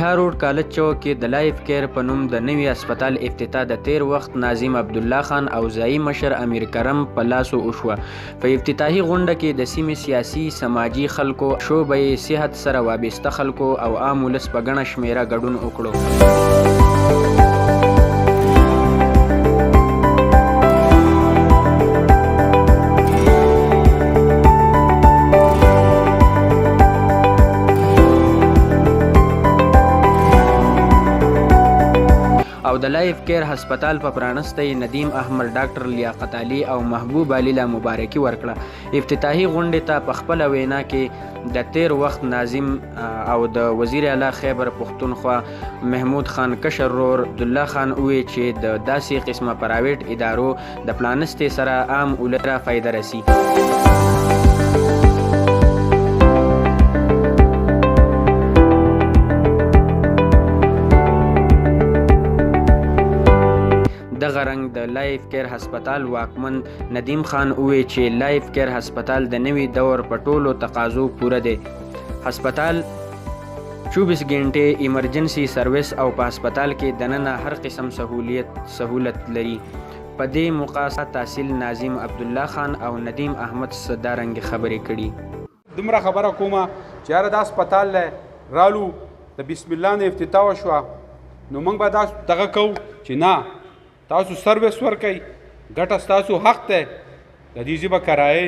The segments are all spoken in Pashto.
کندهار روډ کالج چوک کې د لایف کیر په نوم د نوي هسپتال افتتاح د تیر وخت ناظم عبدالله خان او ځایي مشر امیر کرم په لاسو وشوه. په افتتاحي غونډه کې د سیمې سیاسي سماجي خلکو، شعبې صحت سره وابسته خلکو او عام ولس په ګڼه شمېره ګډون وکړو. او د لایف کیر هسپتال په پرانسته ندیم احمد، ډاکټر لیاقت علي او محبوب علي له مبارکي ورکړه. افتتاحي غونډې ته په خپله وینا کې د تیر وخت ناظم او د وزیر اعلی خیبر پښتونخوا محمود خان کشر ورور عبدالله خان وویل چې د داسې قسمه پرایویټ ادارو د پلانستې سره عام ولس ته فایده رسي. دغه رنګ د لایف کیر هسپتال واکمن ندیم خان وویل چې لایف کیر هسپتال د نوي دور په ټولو تقاضو پوره دی. هسپتال 24 غنټې ایمرجنسي سرویس او په هسپتال کې دننه هر قسم سهولت لري. په دې موقع تحصیل ناظم عبدالله خان او ندیم احمد صدارنګ خبرې کړي. دومره خبره کومه چې یاره دا هسپتال رالو د بسم الله نه افتتاح وشوه، نو موږ به دا دغه کوو چې نه تاسو سرویس ورکئ، ګټه ستاسو حق دی. د دې ژبه کرایې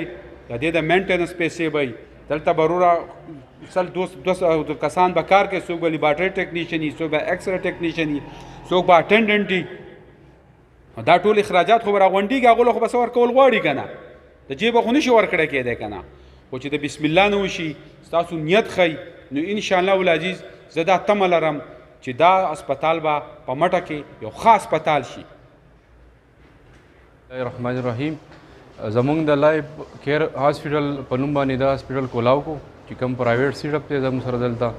د دې د مینټیننس پیسې به وي. دلته به وروره سل دوه کسان به کار کوي، څوک به لیبارټري ټیکنیشن وي، څوک به ایکسرے ټیکنیشن وي، څوک به اټینډنټ وي. دا ټول اخراجات خو به راغونډېږي، هغو له خو به څه ورکول غواړي که نه، د جیبه خو نشي ورکړی کېدی که نه. خو چې د بسم الله نه وشي، ستاسو نیت ښیي، نو انشاءالله العزیز زه دا تمه لرم چې دا هسپتال به په مټه کې یو ښه هسپتال شي. الرحمن الرحیم. زمونږ د لایف کیر هاسپیټل په نوم باندې دا هاسپیټل کولاو کو چې کوم پرایویټ سیټ اپ دی زموږ سره دلته.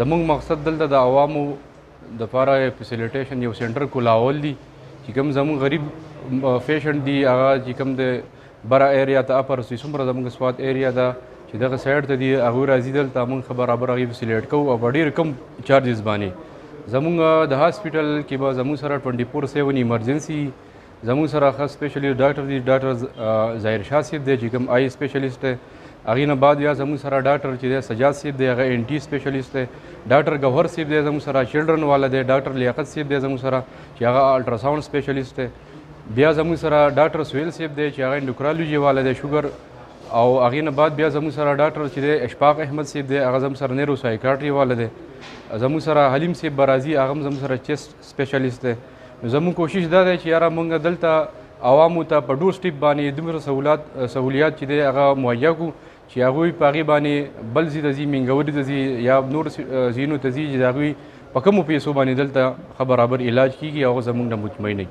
زمونږ مقصد دلته د عوامو دپاره فیسیلیټیشن یو سینټر کولاول دي چې کوم زمونږ غریب پیشنټ دي، هغه چې کوم د بره ایریا ته اپر څومره زمونږ سوات ایریا ده چې دغه سایډ ته دي، هغوی راځي دلته موږ برابر هغوی فیسیلیټ کوو او په ډېر کم چارجز باندې. زمونږ د هاسپیټل کې به زمونږ سره 24/7 ایمرجنسي زموږ سره ښه سپیشلیسټ ډاکټر دي، ډاکټر ظاهر شاه صاحب دی چې کوم آی سپیشلیسټ دی. هغې نه بعد بیا زموږ سره ډاکټر چې دی سجاد صاحب دی، هغه ان ټي سپیشلیسټ دی. ډاکټر ګوهر صاحب دی زموږ سره چلډرن والا دی. ډاکټر لیاقت صاحب دی زموږ سره چې هغه الټراساؤنډ سپیشلیسټ دی. بیا زموږ سره ډاکټر سهیل صاحب دی چې هغه انډوکرالوجي والا دی، شوګر. او هغې نه بعد بیا زموږ سره ډاکټر چې دی اشفاق احمد صاحب دی، هغه زموږ سره نیرو سایکاټري والا دی. زموږ سره حلیم صاحب به راځي، هغه هم زموږ سره چیسټ سپیشلیسټ دی. نو زموږ کوشش دا دی چې یاره موږ دلته عوامو ته په ډور سټیپ باندې دومره سهولیات چې دی هغه مهیا کړو چې هغوی په هغې باندې بل ځای ته ځي، منګوري ته ځي یا نور ځایونو ته ځي چې د هغوی په کمو پیسو باندې دلته ښه برابر علاج کېږي او هغه زموږ نه مطمئن وي.